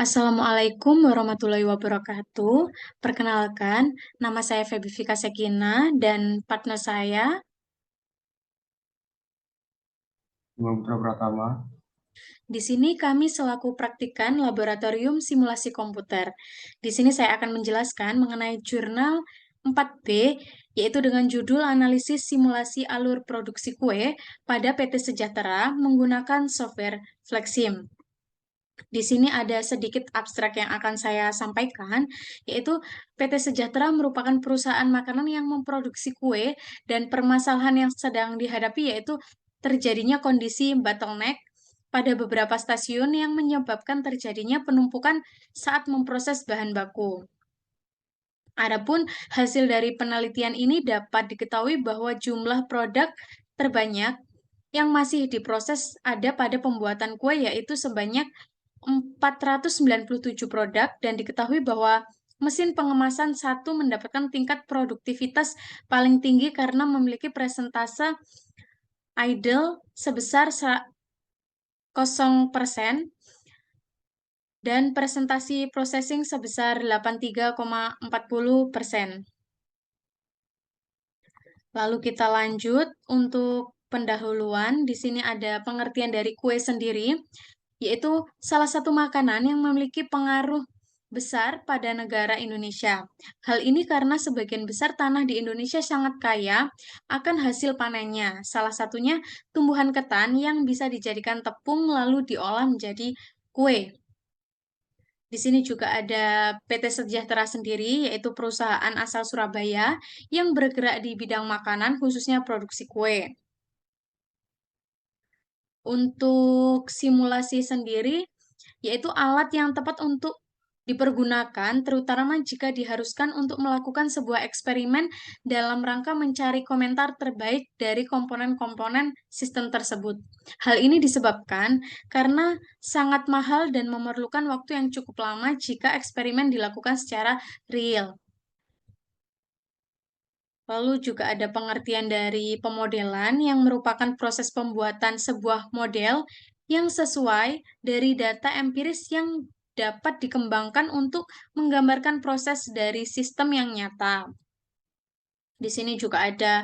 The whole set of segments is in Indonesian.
Assalamualaikum warahmatullahi wabarakatuh. Perkenalkan, nama saya Febi Fika Sekina dan partner saya. Bunga Putra Pratama. Di sini kami selaku praktikan laboratorium simulasi komputer. Di sini saya akan menjelaskan mengenai jurnal 4B, yaitu dengan judul Analisis Simulasi Alur Produksi Kue pada PT Sejahtera menggunakan software Flexim. Di sini ada sedikit abstrak yang akan saya sampaikan, yaitu PT Sejahtera merupakan perusahaan makanan yang memproduksi kue dan permasalahan yang sedang dihadapi yaitu terjadinya kondisi bottleneck pada beberapa stasiun yang menyebabkan terjadinya penumpukan saat memproses bahan baku. Adapun hasil dari penelitian ini dapat diketahui bahwa jumlah produk terbanyak yang masih diproses ada pada pembuatan kue yaitu sebanyak 497 produk dan diketahui bahwa mesin pengemasan satu mendapatkan tingkat produktivitas paling tinggi karena memiliki presentase idle sebesar 0% dan presentasi processing sebesar 83,40%. Lalu kita lanjut untuk pendahuluan. Di sini ada pengertian dari kue sendiri, yaitu salah satu makanan yang memiliki pengaruh besar pada negara Indonesia. Hal ini karena sebagian besar tanah di Indonesia sangat kaya akan hasil panennya. Salah satunya tumbuhan ketan yang bisa dijadikan tepung lalu diolah menjadi kue. Di sini juga ada PT Sejahtera sendiri, yaitu perusahaan asal Surabaya yang bergerak di bidang makanan, khususnya produksi kue. Untuk simulasi sendiri, yaitu alat yang tepat untuk dipergunakan, terutama jika diharuskan untuk melakukan sebuah eksperimen dalam rangka mencari komentar terbaik dari komponen-komponen sistem tersebut. Hal ini disebabkan karena sangat mahal dan memerlukan waktu yang cukup lama jika eksperimen dilakukan secara real. Lalu juga ada pengertian dari pemodelan yang merupakan proses pembuatan sebuah model yang sesuai dari data empiris yang dapat dikembangkan untuk menggambarkan proses dari sistem yang nyata. Di sini juga ada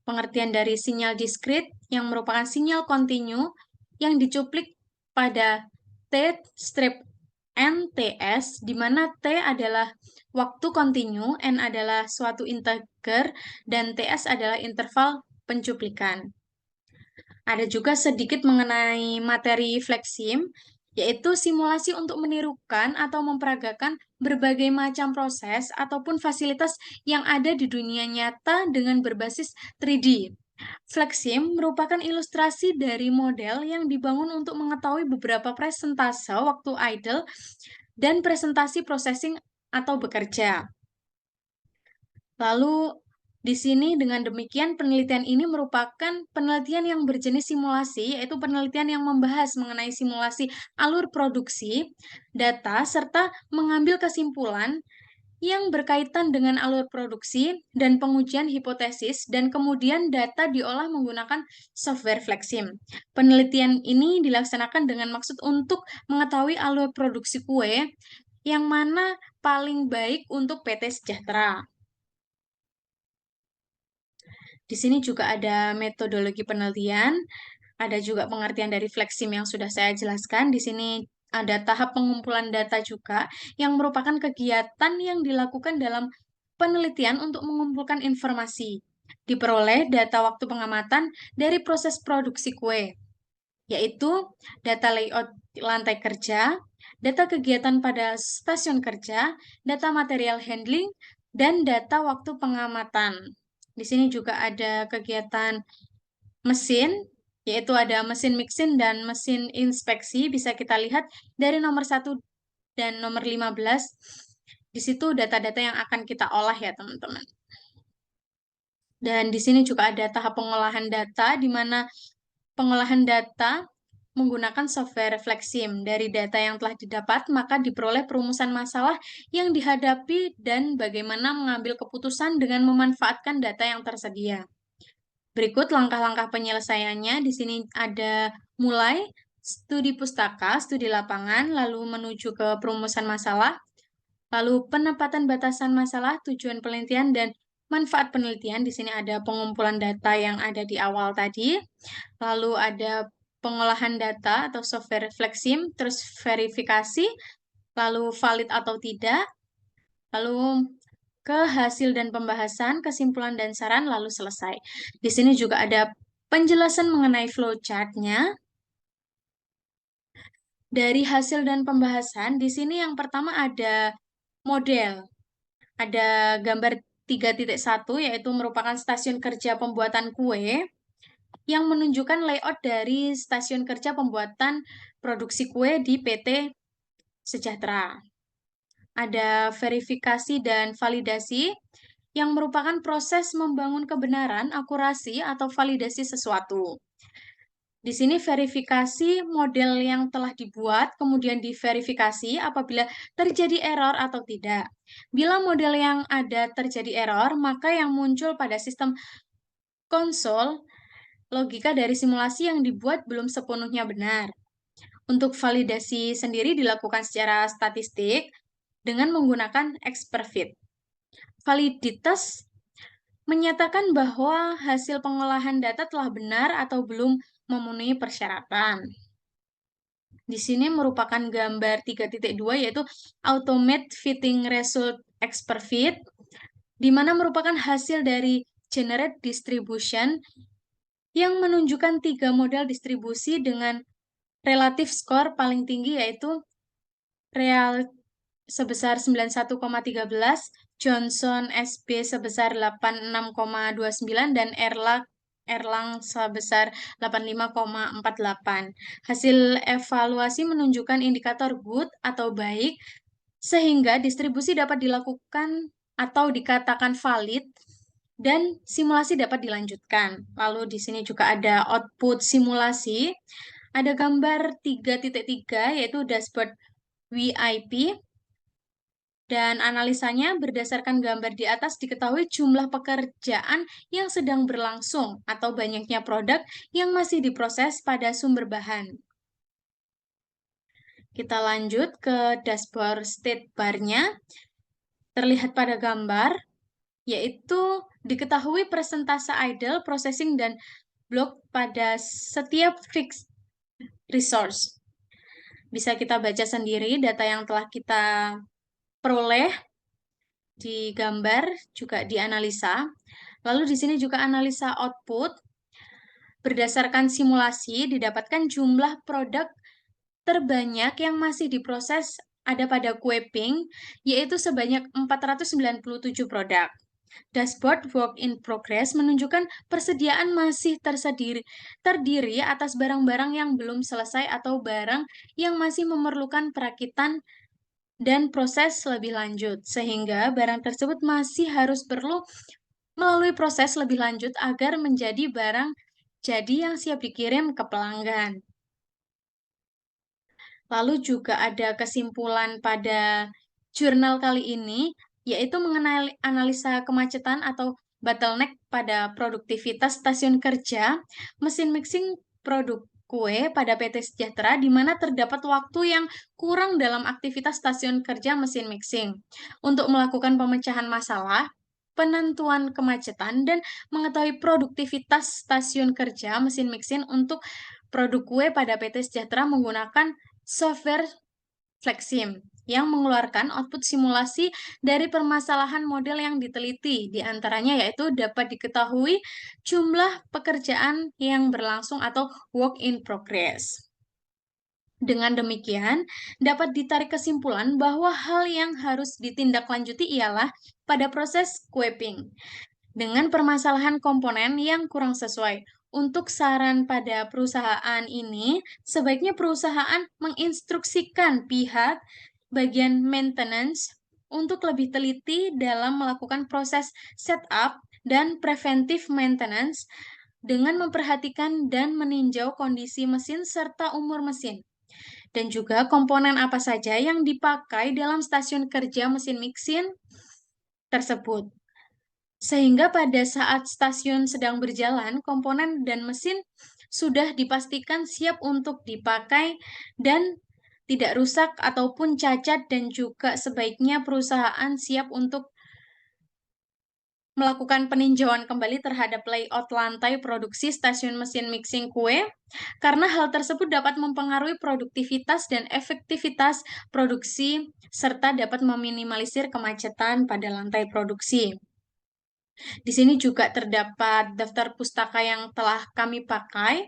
pengertian dari sinyal diskrit yang merupakan sinyal kontinu yang dicuplik pada T strip NTS, di mana T adalah waktu kontinu, N adalah suatu integer, dan TS adalah interval pencuplikan. Ada juga sedikit mengenai materi flexim, yaitu simulasi untuk menirukan atau memperagakan berbagai macam proses ataupun fasilitas yang ada di dunia nyata dengan berbasis 3D. Flexim merupakan ilustrasi dari model yang dibangun untuk mengetahui beberapa presentase waktu idle dan presentasi processing atau bekerja. Lalu, di sini dengan demikian penelitian ini merupakan penelitian yang berjenis simulasi, yaitu penelitian yang membahas mengenai simulasi alur produksi, data, serta mengambil kesimpulan yang berkaitan dengan alur produksi dan pengujian hipotesis, dan kemudian data diolah menggunakan software Flexim. Penelitian ini dilaksanakan dengan maksud untuk mengetahui alur produksi kue yang mana paling baik untuk PT Sejahtera. Di sini juga ada metodologi penelitian, ada juga pengertian dari Flexim yang sudah saya jelaskan. Di sini ada tahap pengumpulan data juga, yang merupakan kegiatan yang dilakukan dalam penelitian untuk mengumpulkan informasi. Diperoleh data waktu pengamatan dari proses produksi kue, yaitu data layout lantai kerja, data kegiatan pada stasiun kerja, data material handling, dan data waktu pengamatan. Di sini juga ada kegiatan mesin, yaitu ada mesin mixin dan mesin inspeksi. Bisa kita lihat dari nomor 1 dan nomor 15. Di situ data-data yang akan kita olah ya, teman-teman. Dan di sini juga ada tahap pengolahan data, di mana pengolahan data menggunakan software Flexim. Dari data yang telah didapat, maka diperoleh perumusan masalah yang dihadapi dan bagaimana mengambil keputusan dengan memanfaatkan data yang tersedia. Berikut langkah-langkah penyelesaiannya. Di sini ada mulai studi pustaka, studi lapangan, lalu menuju ke perumusan masalah, lalu penempatan batasan masalah, tujuan penelitian, dan manfaat penelitian. Di sini ada pengumpulan data yang ada di awal tadi, lalu ada pengolahan data atau software Flexim, terus verifikasi, lalu valid atau tidak, lalu ke hasil dan pembahasan, kesimpulan dan saran, lalu selesai. Di sini juga ada penjelasan mengenai flowchart-nya. Dari hasil dan pembahasan, di sini yang pertama ada model. Ada gambar 3.1, yaitu merupakan stasiun kerja pembuatan kue, yang menunjukkan layout dari stasiun kerja pembuatan produksi kue di PT Sejahtera. Ada verifikasi dan validasi, yang merupakan proses membangun kebenaran, akurasi, atau validasi sesuatu. Di sini verifikasi model yang telah dibuat, kemudian diverifikasi apabila terjadi error atau tidak. Bila model yang ada terjadi error, maka yang muncul pada sistem konsol, logika dari simulasi yang dibuat belum sepenuhnya benar. Untuk validasi sendiri dilakukan secara statistik dengan menggunakan Experfit. Validitas menyatakan bahwa hasil pengolahan data telah benar atau belum memenuhi persyaratan. Di sini merupakan gambar 3.2, yaitu Automate Fitting Result Experfit, di mana merupakan hasil dari Generate Distribution yang menunjukkan 3 model distribusi dengan relatif skor paling tinggi, yaitu Real sebesar 91,13, Johnson SB sebesar 86,29, dan Erlang sebesar 85,48. Hasil evaluasi menunjukkan indikator good atau baik, sehingga distribusi dapat dilakukan atau dikatakan valid, dan simulasi dapat dilanjutkan. Lalu di sini juga ada output simulasi. Ada gambar 3.3, yaitu dashboard VIP, dan analisanya berdasarkan gambar di atas diketahui jumlah pekerjaan yang sedang berlangsung atau banyaknya produk yang masih diproses pada sumber bahan. Kita lanjut ke dashboard state bar-nya. Terlihat pada gambar, yaitu diketahui persentase idle, processing, dan block pada setiap fixed resource. Bisa kita baca sendiri data yang telah kita peroleh di gambar, juga dianalisa. Lalu di sini juga analisa output. Berdasarkan simulasi, didapatkan jumlah produk terbanyak yang masih diproses ada pada kue pink, yaitu sebanyak 497 produk. Dashboard work in progress menunjukkan persediaan masih terdiri atas barang-barang yang belum selesai atau barang yang masih memerlukan perakitan dan proses lebih lanjut, sehingga barang tersebut masih harus perlu melalui proses lebih lanjut agar menjadi barang jadi yang siap dikirim ke pelanggan. Lalu juga ada kesimpulan pada jurnal kali ini, yaitu mengenai analisa kemacetan atau bottleneck pada produktivitas stasiun kerja, mesin mixing produk kue pada PT Sejahtera, di mana terdapat waktu yang kurang dalam aktivitas stasiun kerja mesin mixing untuk melakukan pemecahan masalah, penentuan kemacetan, dan mengetahui produktivitas stasiun kerja mesin mixing untuk produk kue pada PT Sejahtera menggunakan software Flexim yang mengeluarkan output simulasi dari permasalahan model yang diteliti. Di antaranya yaitu dapat diketahui jumlah pekerjaan yang berlangsung atau work in progress. Dengan demikian, dapat ditarik kesimpulan bahwa hal yang harus ditindaklanjuti ialah pada proses queuing dengan permasalahan komponen yang kurang sesuai. Untuk saran pada perusahaan ini, sebaiknya perusahaan menginstruksikan pihak bagian maintenance untuk lebih teliti dalam melakukan proses setup dan preventive maintenance dengan memperhatikan dan meninjau kondisi mesin serta umur mesin, dan juga komponen apa saja yang dipakai dalam stasiun kerja mesin mixing tersebut. Sehingga pada saat stasiun sedang berjalan, komponen dan mesin sudah dipastikan siap untuk dipakai dan tidak rusak ataupun cacat, dan juga sebaiknya perusahaan siap untuk melakukan peninjauan kembali terhadap layout lantai produksi stasiun mesin mixing kue, karena hal tersebut dapat mempengaruhi produktivitas dan efektivitas produksi serta dapat meminimalisir kemacetan pada lantai produksi. Di sini juga terdapat daftar pustaka yang telah kami pakai.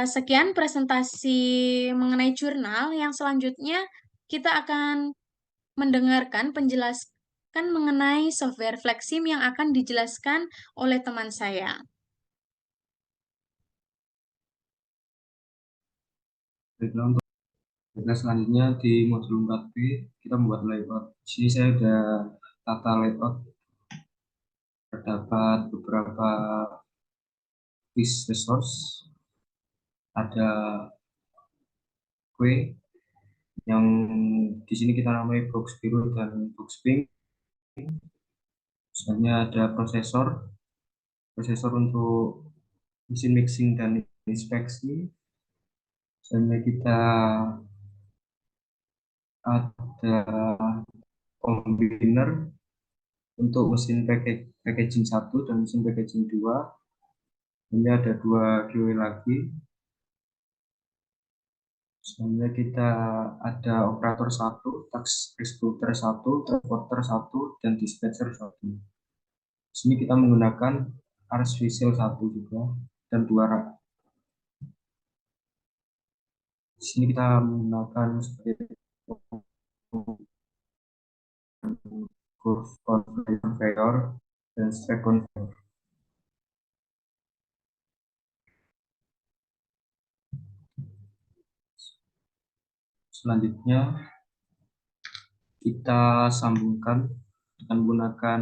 Sekian presentasi mengenai jurnal. Yang selanjutnya kita akan mendengarkan penjelasan mengenai software Flexim yang akan dijelaskan oleh teman saya. Baiklah, untuk tugas selanjutnya di modul 4B, kita membuat layout. Di sini saya sudah tata layout, terdapat beberapa list resource, ada kue, yang di sini kita namai box biru dan box pink. Misalnya ada prosesor untuk mesin mixing dan inspeksi. Misalnya kita ada combiner untuk mesin packaging 1 dan mesin packaging 2. Ini ada 2 QA lagi. Misalnya kita ada operator 1, task executor 1, transporter 1, dan dispatcher 1. Di sini kita menggunakan RSVCell 1 juga dan 2 rak. Di sini kita menggunakan sebagai curve conveyor dan stack conveyor. Selanjutnya kita sambungkan dengan menggunakan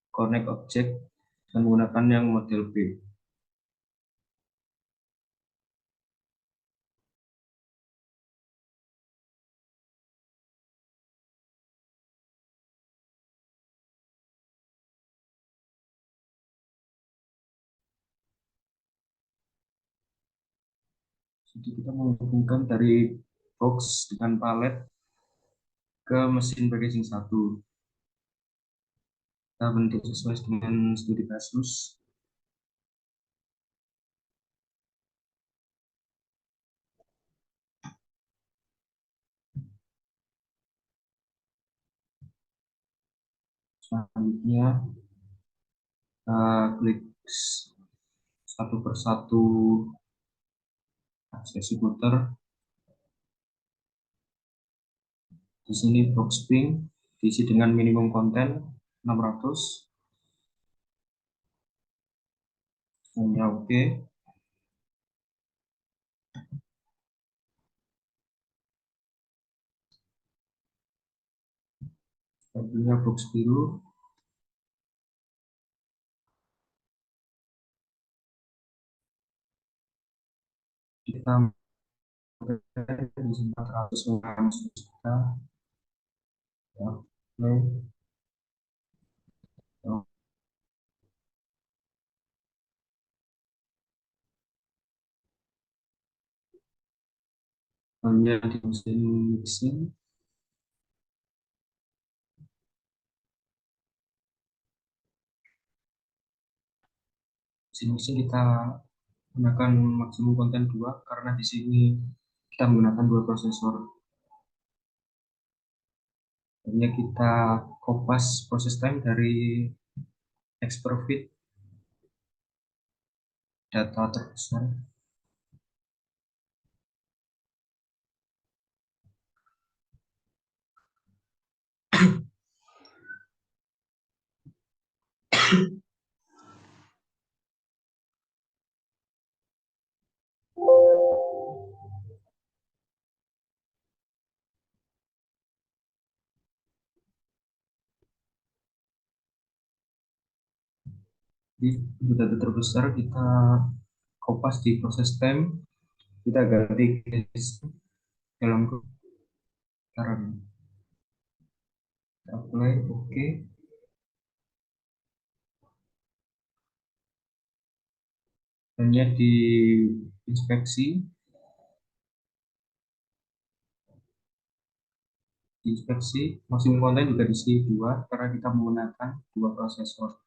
connect object dan menggunakan yang model B. Jadi kita menghubungkan dari box dengan palet ke mesin packaging 1. Kita bentuk sesuai dengan studi kasus. Selanjutnya kita klik satu persatu aksesi puter. Di sini box pink diisi dengan minimum konten 600. Selanjutnya oke. Selanjutnya box biru. Kita di sini 400 kita ya, play. Ya, hanya di mesin mixing. Mesin mixing kita gunakan maksimum konten 2 karena di sini kita menggunakan 2 prosesor. Hanya kita kopas proses time dari Experfit data terbesar. Di data terbesar kita kopas di proses time, kita ganti case dalam sekarang. Apply, oke. hanya di inspeksi, maksimum konten juga diisi dua karena kita menggunakan dua prosesor.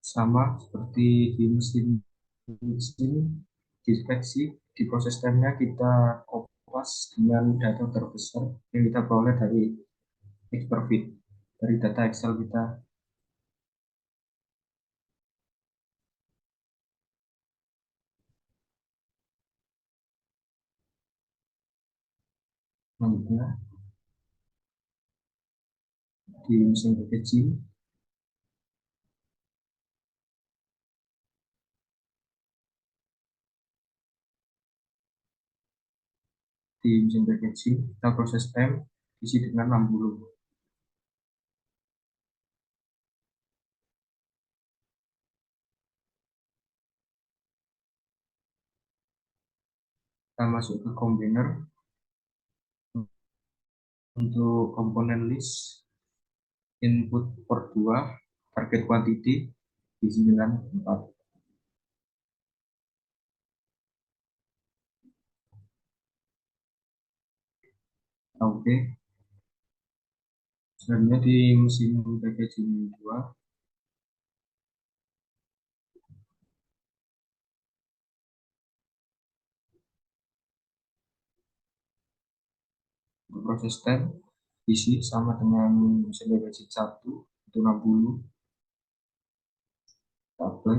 Sama seperti di mesin mesin inspeksi, di proses time-nya kita kopas dengan data terbesar yang kita peroleh dari X per bit, dari data Excel kita. Selanjutnya di mesin packaging, kita proses time isi dengan 60. Kita masuk ke combiner untuk komponen list input port 2 target quantity di 94. Oke, selanjutnya di mesin packaging 2 untuk proses time isi sama dengan mesin packaging 1 itu 60. Kita apply.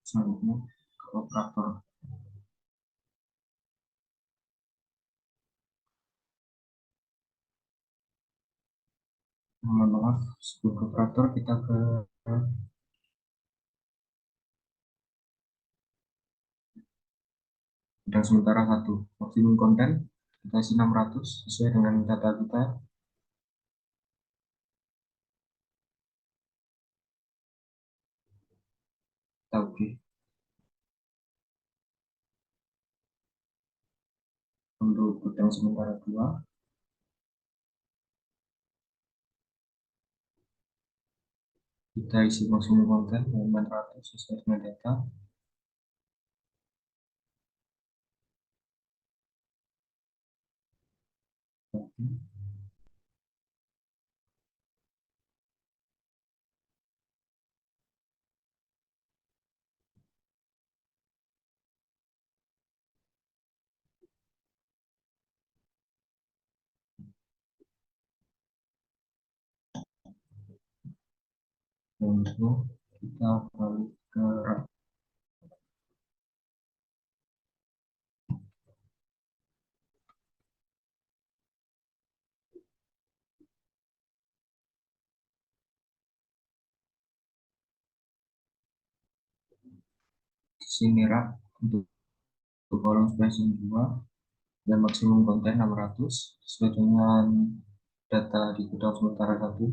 Selanjutnya ke operator. Mohon maaf, sebelum ke operator kita ke bidang sementara satu. Maksimum konten kita isi 600 sesuai dengan data kita. Kita oke. Untuk bidang sementara 2 kita isi maksimum konten 900 sesuai dengan data. Oke. Untuk kita balik ke sini rak untuk kolom spacing 2 dan maksimum konten 600 sesuai dengan data di gudang sementara satu.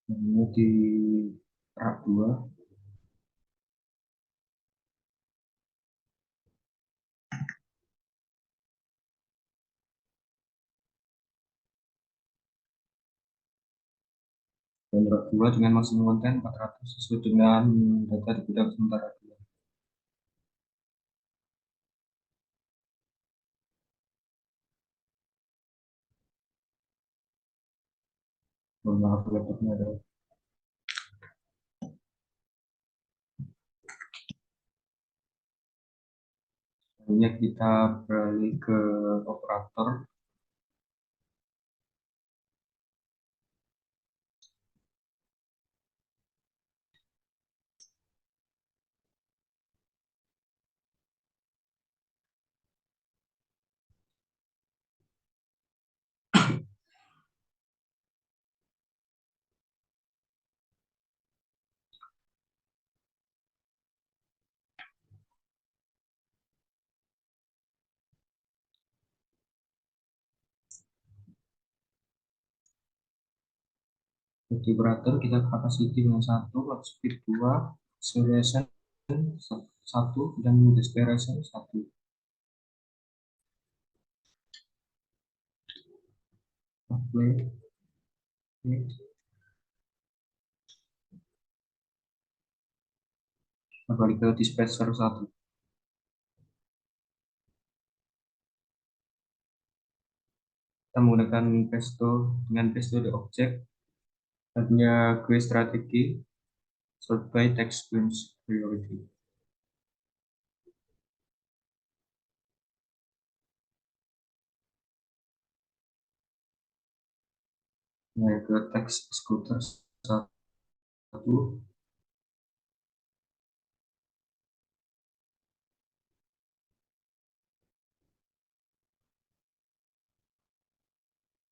Ini di rak 2 dan rak 2 dengan maksimum konten 400 sesuai dengan data di gudang sementara 2. Mohon maaf laptopnya ada. Selanjutnya kita beralih ke operator. Jadi operator kita capacity dengan 1, clock speed 2, acceleration 1, dan deceleration 1. Play. Kembali ke dispenser 1. Kita menggunakan pesto dengan pesto the object. Artinya gue strategi sort by text sequence priority. Nah, ke text executor 1.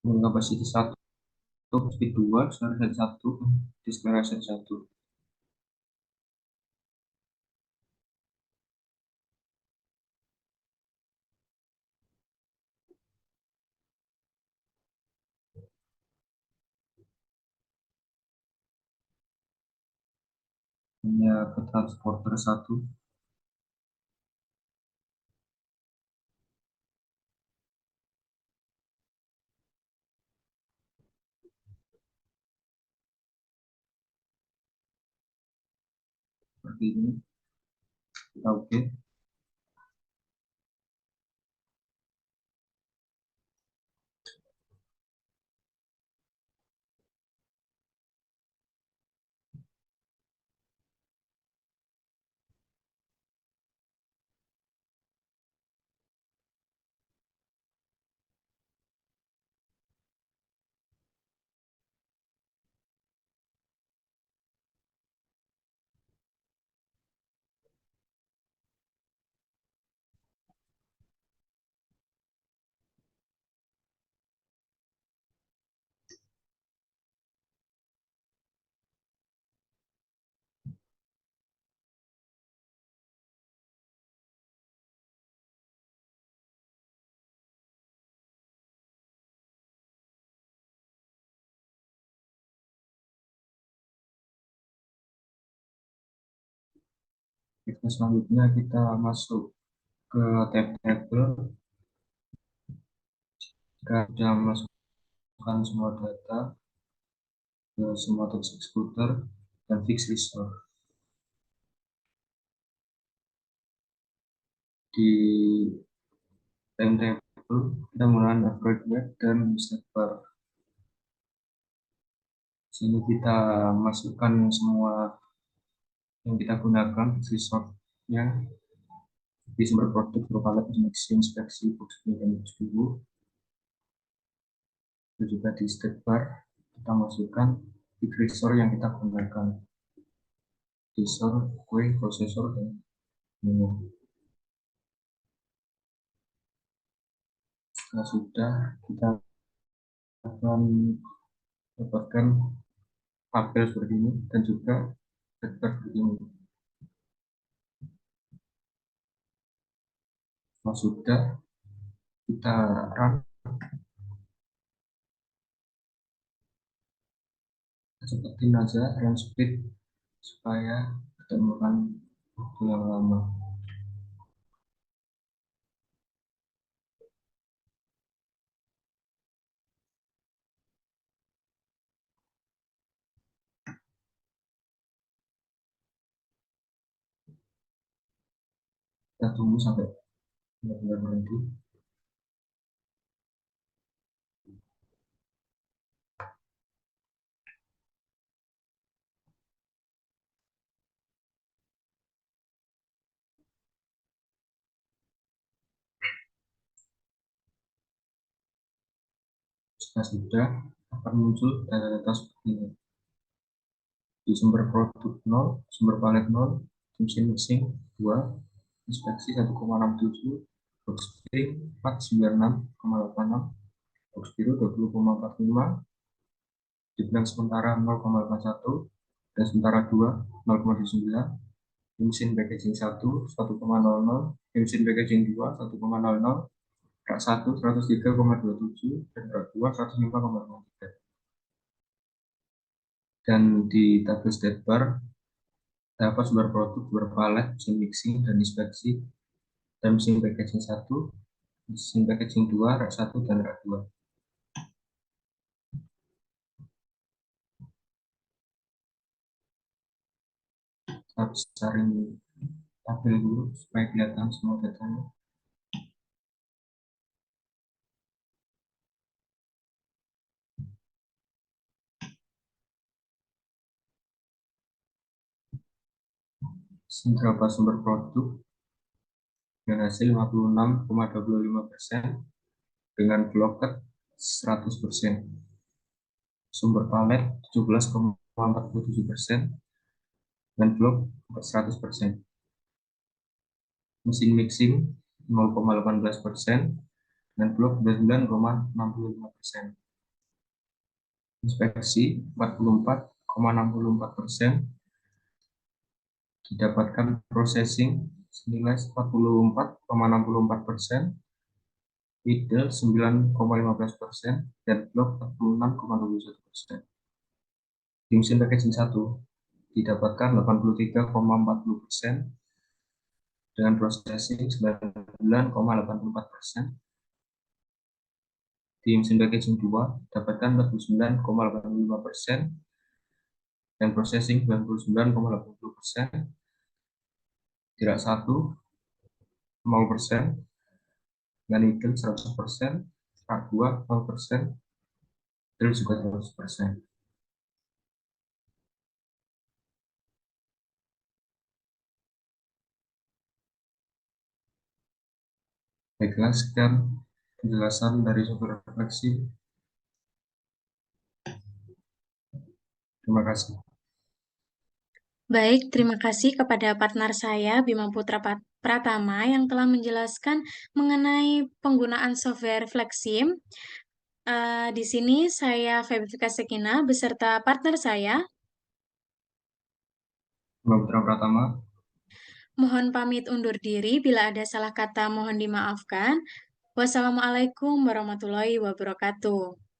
Dengan kapasitas 1, speed 2, acceleration 1, deceleration 1. Hanya ke transporter 1. Seperti ini. Kita oke. Kita selanjutnya kita masuk ke tab table. Kita sudah masukkan semua data ke semua text executor dan fix restore. Di timetable kita menggunakan upgrade web dan step bar. Sini kita masukkan semua yang kita gunakan resource-nya di sumber produk berupa lab inspeksi, bookkeeping, dan buku. Itu juga di step bar kita masukkan di resource yang kita gunakan, resource, kue, prosesor, dan menu. Setelah sudah, kita akan dapatkan tabel seperti ini dan juga daftar seperti ini. Setelah sudah, kita run, cepetin aja run speed supaya tidak memakan waktu yang lama. Kita tunggu sampai benar-benar berhenti. Setelah sudah, akan muncul data-data seperti ini. Di sumber produk 0, sumber palet 0, mesin mixing 2, inspeksi 1,67, box spring 496,86, box biru 20,45, dibilang sementara 0,81, dan sementara 2 0,29, mesin packaging 1 1,00, mesin packaging 2 1,00, rak 1 103,27, dan rak 2 105,03. Dan di tabel state bar dapat sumber produk berpalet, mesin mixing dan inspeksi, dan mesin packaging satu, mesin packaging 2, rak 1, dan rak 2. Saya besarin tabel dulu supaya kelihatan semua datanya. Berapa sumber produk dengan hasil 56,25% dengan bloket 100%. Sumber palet 17,47% dan blok 100%. Mesin mixing 0,18% dan blok 29,65%. Inspeksi 44,64%, didapatkan processing senilai 44,64%, idle 9,15%, dan blok 46,21%. Di mesin packaging 1 didapatkan 83,40% dengan processing 9,84%. Di mesin packaging 2 dapatkan 49,85% dan processing 99,80%. Tidak 1 0% dan idle 100%, rak 2 0%, idle juga 100%. Baiklah, sekian penjelasan dari sumber refleksi. Terima kasih. Baik, terima kasih kepada partner saya, Bima Putra Pratama, yang telah menjelaskan mengenai penggunaan software Flexim. Di sini saya Febri Sekina beserta partner saya. Mbak Putra Pratama. Mohon pamit undur diri bila ada salah kata mohon dimaafkan. Wassalamualaikum warahmatullahi wabarakatuh.